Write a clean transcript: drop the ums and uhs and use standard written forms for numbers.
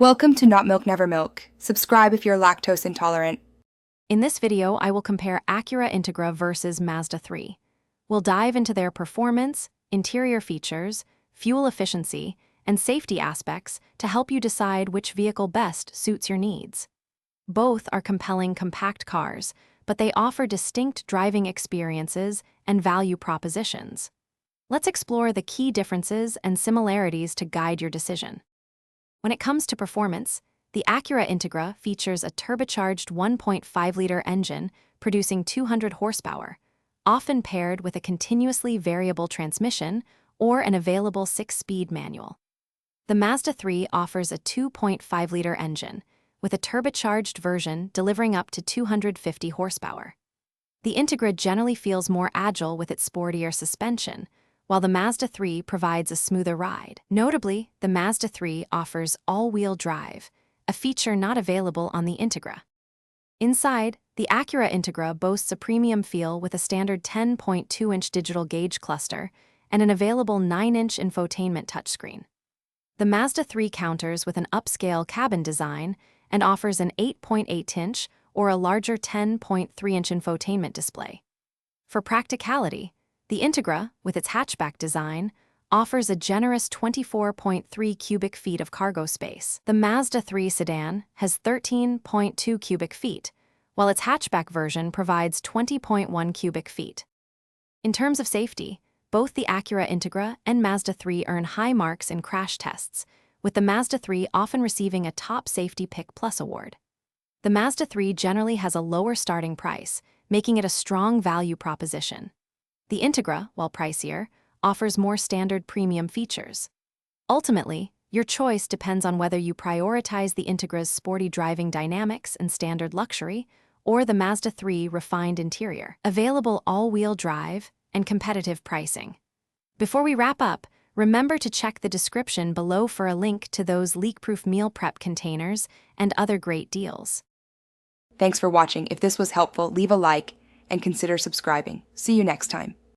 Welcome to Not Milk Never Milk. Subscribe if you're lactose intolerant. In this video, I will compare Acura Integra versus Mazda 3. We'll dive into their performance, interior features, fuel efficiency, and safety aspects to help you decide which vehicle best suits your needs. Both are compelling compact cars, but they offer distinct driving experiences and value propositions. Let's explore the key differences and similarities to guide your decision. When it comes to performance, the Acura Integra features a turbocharged 1.5-liter engine producing 200 horsepower, often paired with a continuously variable transmission or an available 6-speed manual. The Mazda 3 offers a 2.5-liter engine, with a turbocharged version delivering up to 250 horsepower. The Integra generally feels more agile with its sportier suspension, while the Mazda 3 provides a smoother ride. Notably, the Mazda 3 offers all-wheel drive, a feature not available on the Integra. Inside, the Acura Integra boasts a premium feel with a standard 10.2-inch digital gauge cluster and an available 9-inch infotainment touchscreen. The Mazda 3 counters with an upscale cabin design and offers an 8.8-inch or a larger 10.3-inch infotainment display. For practicality, the Integra, with its hatchback design, offers a generous 24.3 cubic feet of cargo space. The Mazda 3 sedan has 13.2 cubic feet, while its hatchback version provides 20.1 cubic feet. In terms of safety, both the Acura Integra and Mazda 3 earn high marks in crash tests, with the Mazda 3 often receiving a Top Safety Pick Plus award. The Mazda 3 generally has a lower starting price, making it a strong value proposition. The Integra, while pricier, offers more standard premium features. Ultimately, your choice depends on whether you prioritize the Integra's sporty driving dynamics and standard luxury, or the Mazda 3 refined interior, available all-wheel drive, and competitive pricing. Before we wrap up, remember to check the description below for a link to those leak-proof meal prep containers and other great deals. Thanks for watching. If this was helpful, leave a like and consider subscribing. See you next time.